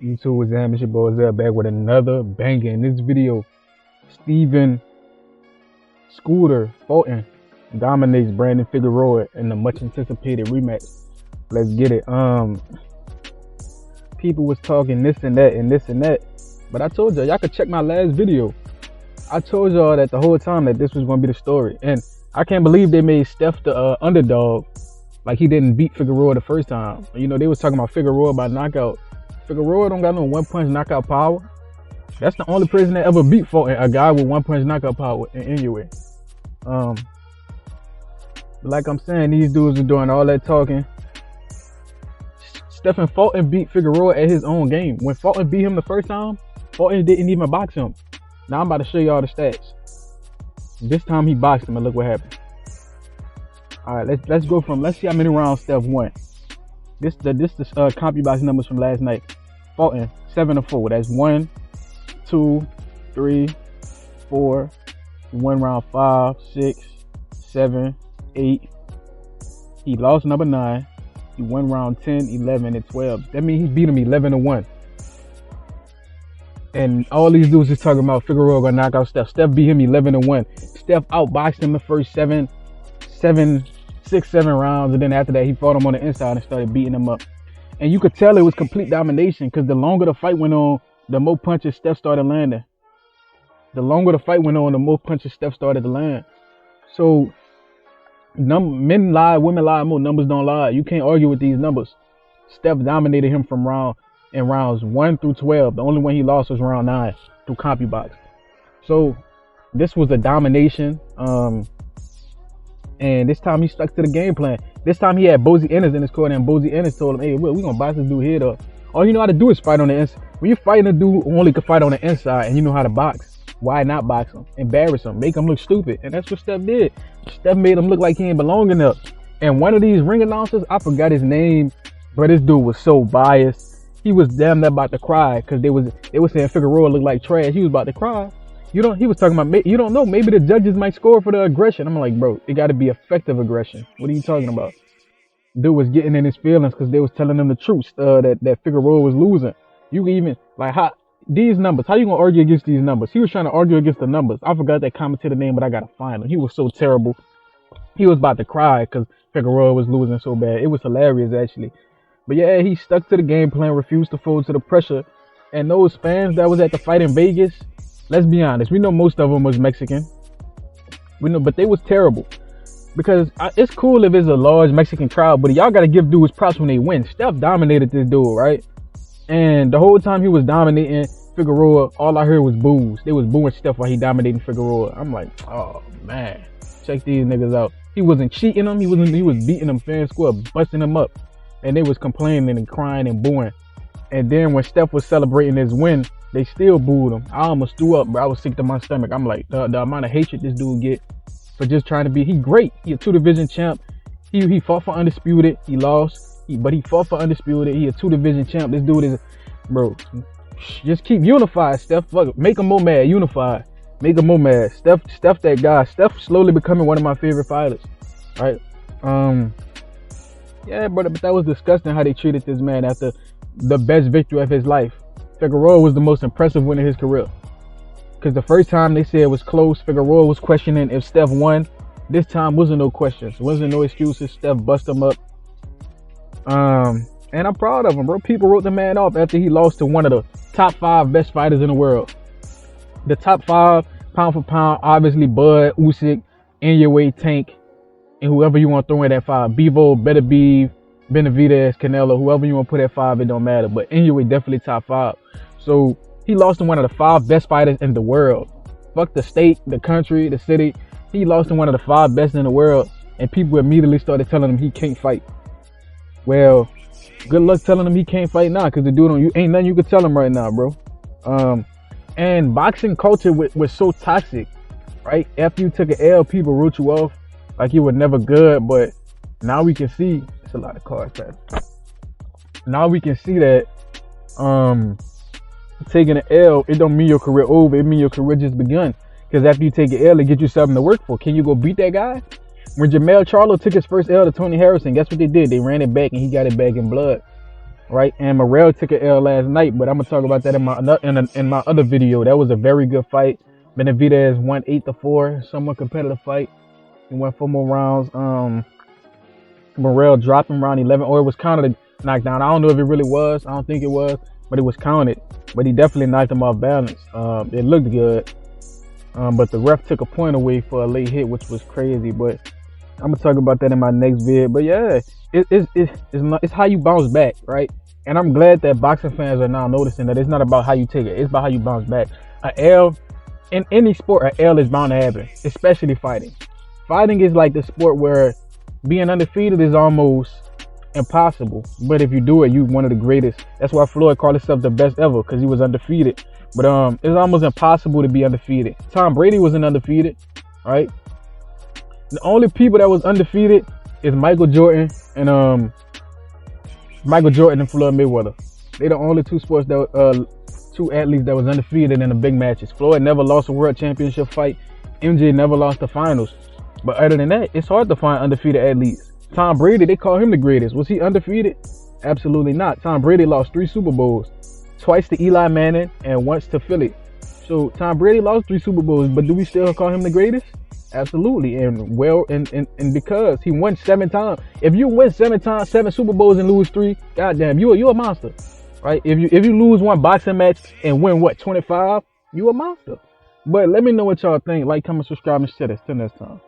YouTube was It's your boy Zell back with another banger. In this video, Stephen Fulton dominates Brandon Figueroa in the much anticipated rematch. Let's get it. People was talking this and that, but I told y'all could check my last video. I told y'all that the whole time that this was gonna be the story, and I can't believe they made Steph the underdog, like he didn't beat Figueroa the first time. You know, they was talking about Figueroa by knockout. Figueroa don't got no one-punch knockout power. That's the only person that ever beat Fulton, a guy with one-punch knockout power in anyway. Like I'm saying, these dudes are doing all that talking. Stephen Fulton beat Figueroa at his own game. When Fulton beat him the first time, Fulton didn't even box him. Now I'm about to show y'all the stats. This time he boxed him, and look what happened. All right, let's go from, let's see how many rounds Steph won. This the CompuBox numbers from last night. Fulton 7-4. That's 1, 2, 3, 4. One round 5, 6, 7, 8. He lost number 9. He won round 10, 11, and 12. That means he beat him 11-1. And all these dudes is talking about Figueroa gonna knock out Steph. Steph beat him 11-1. Steph outboxed him the first 6, 7 rounds, and then after that he fought him on the inside and started beating him up. And you could tell it was complete domination, because the longer the fight went on, the more punches Steph started landing. The longer the fight went on, the more punches Steph started to land. So men lie, women lie, more numbers don't lie. You can't argue with these numbers. Steph dominated him from rounds 1 through 12. The only one he lost was round 9 through CompuBox. So this was a domination. And this time he stuck to the game plan. This time he had Bozy Ennis in his corner, and Bozy Ennis told him, hey, we gonna box this dude head up. All you know how to do is fight on the inside. When you're fighting a dude who only can fight on the inside and you know how to box, why not box him? Embarrass him, make him look stupid. And that's what Steph did. Steph made him look like he ain't belong enough. And one of these ring announcers, I forgot his name, but this dude was so biased. He was damn near about to cry, because they was saying Figueroa looked like trash. He was about to cry. He was talking about, you don't know, maybe the judges might score for the aggression. I'm like, bro, it got to be effective aggression. What are you talking about? Dude was getting in his feelings because they was telling him the truth, that Figueroa was losing. You can even, like, these numbers, how you gonna argue against these numbers? He was trying to argue against the numbers. I forgot that commentator name, but I gotta find him. He was so terrible. He was about to cry because Figueroa was losing so bad. It was hilarious, actually. But yeah, he stuck to the game plan, refused to fold to the pressure. And those fans that was at the fight in Vegas, let's be honest, we know most of them was Mexican. We know, but they was terrible. Because it's cool if it's a large Mexican crowd, but y'all gotta give dudes props when they win. Steph dominated this dude, right? And the whole time he was dominating Figueroa, all I heard was boos. They was booing Steph while he dominating Figueroa. I'm like, oh man, check these niggas out. He wasn't cheating them. He was beating them fair and square, busting them up. And they was complaining and crying and booing. And then when Steph was celebrating his win, they still booed him. I almost threw up, bro. I was sick to my stomach. I'm like, the amount of hatred this dude get for just trying to be, he great. He a 2-division champ. He fought for undisputed. He lost, but he fought for undisputed. He a 2-division champ. This dude is, bro, just keep unified, Steph. Fuck it. Make him more mad. Unified. Make him more mad. Steph that guy. Steph slowly becoming one of my favorite fighters. Right? Yeah, but that was disgusting how they treated this man after the best victory of his life. Figueroa was the most impressive win of his career. Because the first time they said it was close, Figueroa was questioning if Steph won. This time wasn't no questions. Wasn't no excuses. Steph bust him up. And I'm proud of him, bro. People wrote the man off after he lost to one of the top 5 best fighters in the world. The top 5, pound for pound, obviously Bud, Usyk, Inoue, Tank, and whoever you want to throw in that 5. Bivol, Beterbiev, Benavidez, Canelo, whoever you want to put at 5, it don't matter. But Inoue definitely top 5. So he lost to one of the 5 best fighters in the world. Fuck the state, the country, the city. He lost to one of the 5 best in the world, and people immediately started telling him he can't fight. Well, good luck telling him he can't fight now, because the dude ain't nothing you could tell him right now, bro. And boxing culture was so toxic, right? After you took an L, people wrote you off like you were never good. But now we can see, it's a lot of cards, man. Now we can see that taking an L, it don't mean your career over. It mean your career just begun. Because after you take an L, it gets you something to work for. Can you go beat that guy? When Jermell Charlo took his first L to Tony Harrison, guess what they did? They ran it back, and he got it back in blood. right? And Morrell took an L last night, but I'm gonna talk about that in my other video. That was a very good fight. Benavidez won 8-4, somewhat competitive fight. He went 4 more rounds. Morrell dropped him round 11, or it was counted a knockdown. I don't know if it really was. I don't think it was, but it was counted. But he definitely knocked him off balance. It looked good, but the ref took a point away for a late hit, which was crazy. But I'm gonna talk about that in my next vid. But yeah, it's how you bounce back, right? And I'm glad that boxing fans are now noticing that it's not about how you take it; it's about how you bounce back. A L in any sport, a L is bound to happen, especially fighting. Fighting is like the sport where being undefeated is almost impossible, but if you do it, you're one of the greatest. That's why Floyd called himself the best ever, because he was undefeated. But it's almost impossible to be undefeated. Tom Brady wasn't undefeated, right? The only people that was undefeated is Michael Jordan and Floyd Mayweather. They the only two athletes that was undefeated in the big matches. Floyd never lost a world championship fight. MJ never lost the finals. But other than that, it's hard to find undefeated athletes. Tom Brady, they call him the greatest. Was he undefeated? Absolutely not. Tom Brady lost 3 Super Bowls. Twice to Eli Manning and once to Philly. So Tom Brady lost 3 Super Bowls, but do we still call him the greatest? Absolutely. And because he won 7 times. If you win 7 times, 7 Super Bowls and lose 3, goddamn, you a monster. Right? If you lose one boxing match and win 25, you a monster. But let me know what y'all think. Like, comment, subscribe, and share this. Till next time.